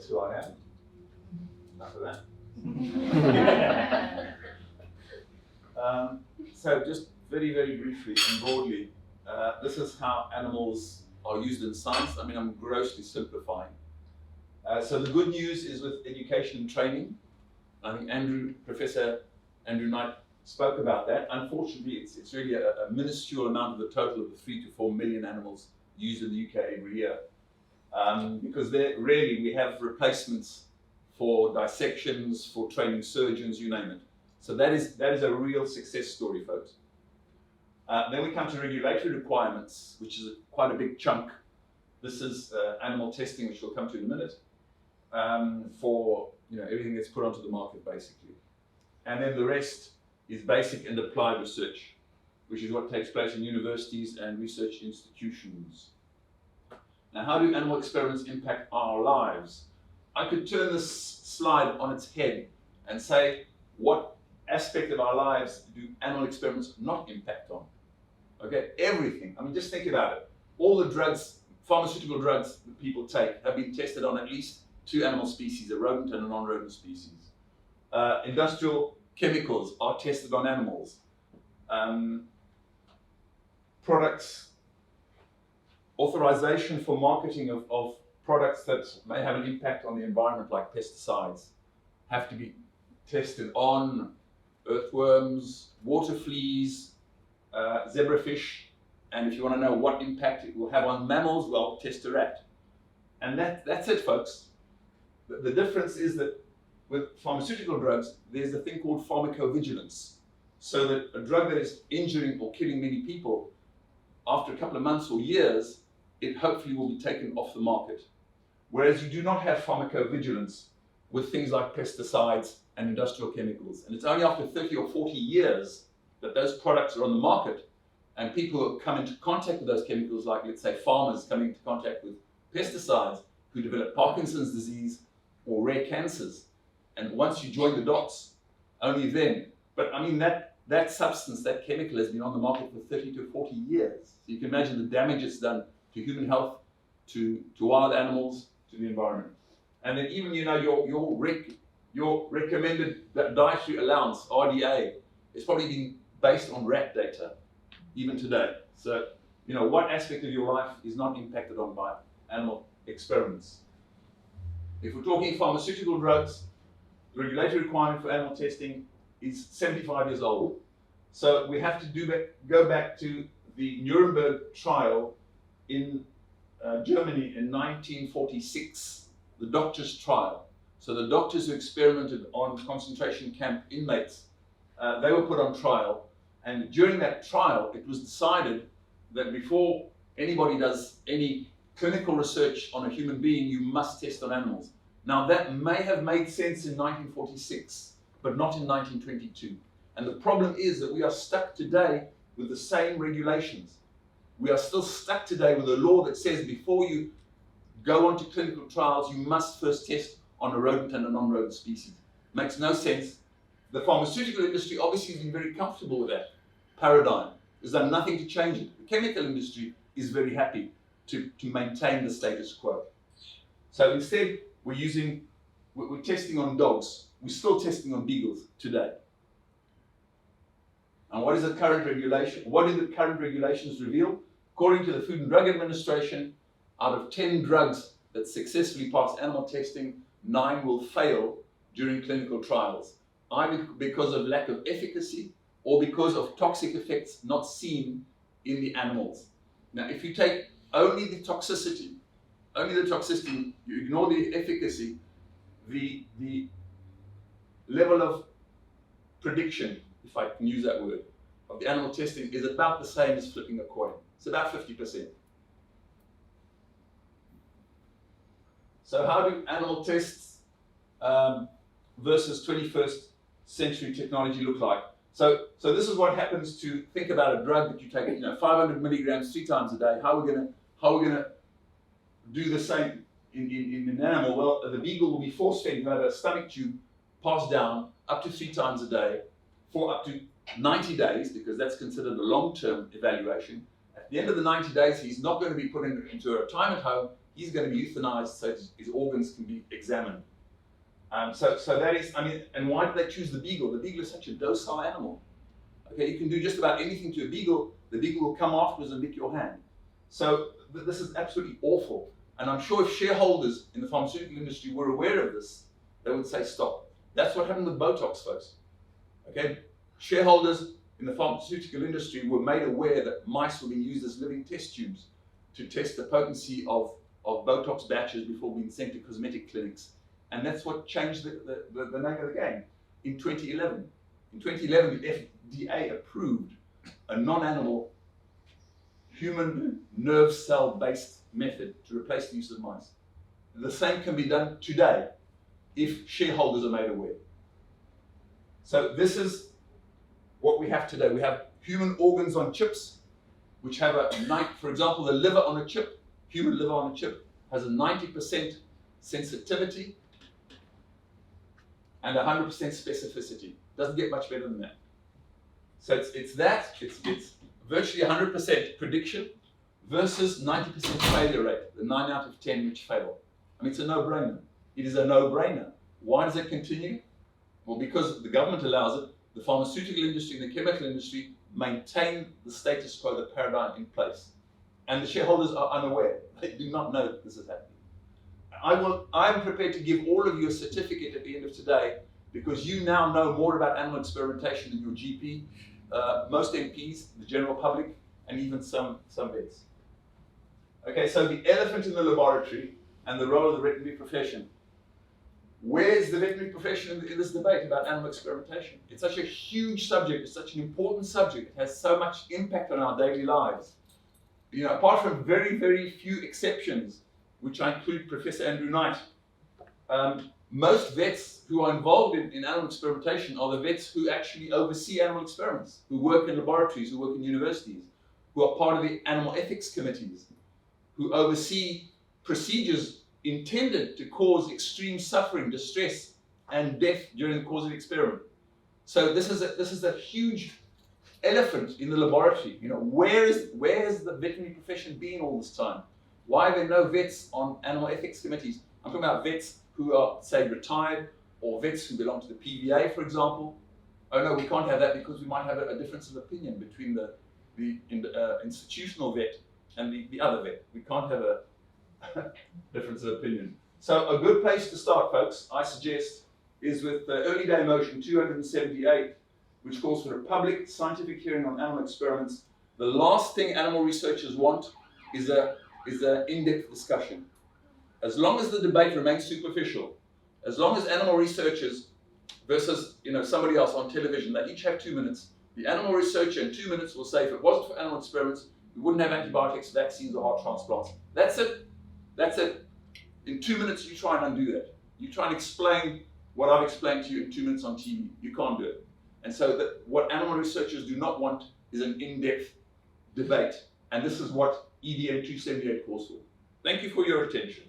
That's who I am. Enough of that. So just very, very briefly and broadly, this is how animals are used in science. I mean, I'm grossly simplifying. So the good news is with education and training. I think Professor Andrew Knight spoke about that. Unfortunately, it's really a minuscule amount of the total of the 3 to 4 million animals used in the UK every year. Because rarely we have replacements for dissections, for training surgeons, you name it. So that is a real success story, folks. Then we come to regulatory requirements, which is quite a big chunk. This is animal testing, which we'll come to in a minute, for everything that's put onto the market, basically. And then the rest is basic and applied research, which is what takes place in universities and research institutions. Now, how do animal experiments impact our lives? I could turn this slide on its head and say, what aspect of our lives do animal experiments not impact on? Okay, everything. I mean, just think about it. All the drugs, pharmaceutical drugs that people take have been tested on at least 2 animal species, a rodent and a non-rodent species. Industrial chemicals are tested on animals. Products, authorization for marketing of products that may have an impact on the environment, like pesticides, have to be tested on earthworms, water fleas, zebrafish, and if you want to know what impact it will have on mammals, well, test a rat. And that's it, folks. The difference is that with pharmaceutical drugs, there's a thing called pharmacovigilance. So that a drug that is injuring or killing many people, after a couple of months or years, it hopefully will be taken off the market. Whereas you do not have pharmacovigilance with things like pesticides and industrial chemicals. And it's only after 30 or 40 years that those products are on the market, and people who come into contact with those chemicals, like, let's say, farmers coming into contact with pesticides, who develop Parkinson's disease or rare cancers. And once you join the dots, only then. But I mean, that substance, that chemical, has been on the market for 30 to 40 years. So you can imagine the damage it's done to human health, to wild animals, to the environment. And then even, your recommended dietary allowance, RDA, is probably been based on rat data, even today. So, what aspect of your life is not impacted on by animal experiments? If we're talking pharmaceutical drugs, the regulatory requirement for animal testing is 75 years old. So we have to go back to the Nuremberg trial in Germany in 1946, the doctors' trial. So the doctors who experimented on concentration camp inmates, they were put on trial. And during that trial, it was decided that before anybody does any clinical research on a human being, you must test on animals. Now, that may have made sense in 1946, but not in 1922. And the problem is that we are stuck today with the same regulations. We are still stuck today with a law that says before you go on to clinical trials, you must first test on a rodent and a non-rodent species. Makes no sense. The pharmaceutical industry obviously has been very comfortable with that paradigm. There's done nothing to change it. The chemical industry is very happy to maintain the status quo. So instead, we're testing on dogs. We're still testing on beagles today. And what is the current regulation? What do the current regulations reveal? According to the Food and Drug Administration, out of 10 drugs that successfully pass animal testing, 9 will fail during clinical trials, either because of lack of efficacy or because of toxic effects not seen in the animals. Now, if you take only the toxicity, you ignore the efficacy, the level of prediction, if I can use that word, of the animal testing is about the same as flipping a coin. It's about 50%. So how do animal tests versus 21st century technology look like? So this is what happens to think about a drug that you take, 500 milligrams 3 times a day. How are we gonna do the same in an animal? Well, the beagle will be force-fed. You'll have a stomach tube passed down up to 3 times a day for up to 90 days, because that's considered a long-term evaluation. At the end of the 90 days, he's not going to be put into a retirement home. he's going to be euthanized so his organs can be examined. So that is, I mean, and why did they choose the beagle? The beagle is such a docile animal. Okay, you can do just about anything to a beagle. The beagle will come afterwards and lick your hand. So this is absolutely awful. And I'm sure if shareholders in the pharmaceutical industry were aware of this, they would say stop. That's what happened with Botox, folks. Okay, shareholders in the pharmaceutical industry were made aware that mice were being used as living test tubes to test the potency of Botox batches before being sent to cosmetic clinics. And that's what changed the name of the game in 2011. In 2011, the FDA approved a non-animal human nerve cell-based method to replace the use of mice. The same can be done today if shareholders are made aware. So this is what we have today. We have human organs on chips, which have for example, the liver on a chip, human liver on a chip, has a 90% sensitivity and 100% specificity. Doesn't get much better than that. So it's virtually 100% prediction versus 90% failure rate, the 9 out of 10 which fail. I mean, it's a no-brainer. It is a no-brainer. Why does it continue? Well, because the government allows it, the pharmaceutical industry and the chemical industry maintain the status quo, the paradigm in place. And the shareholders are unaware. They do not know that this is happening. I'm prepared to give all of you a certificate at the end of today because you now know more about animal experimentation than your GP, most MPs, the general public, and even some vets. Okay, so the elephant in the laboratory and the role of the veterinary profession. Where's the veterinary profession in this debate about animal experimentation? It's such a huge subject, it's such an important subject, it has so much impact on our daily lives. You know, apart from very, very few exceptions, which I include Professor Andrew Knight, most vets who are involved in animal experimentation are the vets who actually oversee animal experiments, who work in laboratories, who work in universities, who are part of the animal ethics committees, who oversee procedures intended to cause extreme suffering, distress, and death during the course of the experiment. So this is a huge elephant in the laboratory. You know, where has the veterinary profession been all this time? Why are there no vets on animal ethics committees? I'm talking about vets who are, say, retired, or vets who belong to the PVA, for example. Oh no, we can't have that because we might have a difference of opinion between the institutional vet and the other vet. We can't have a difference of opinion. So a good place to start, folks, I suggest, is with the Early Day Motion 278, which calls for a public scientific hearing on animal experiments. The last thing animal researchers want is an in-depth discussion. As long as the debate remains superficial, as long as animal researchers versus somebody else on television, they each have 2 minutes. The animal researcher in 2 minutes will say, if it wasn't for animal experiments, we wouldn't have antibiotics, vaccines, or heart transplants. That's it. That's it. In 2 minutes, you try and undo that. You try and explain what I've explained to you in 2 minutes on TV. You can't do it. And so what animal researchers do not want is an in-depth debate. And this is what EDM 278 calls for. Thank you for your attention.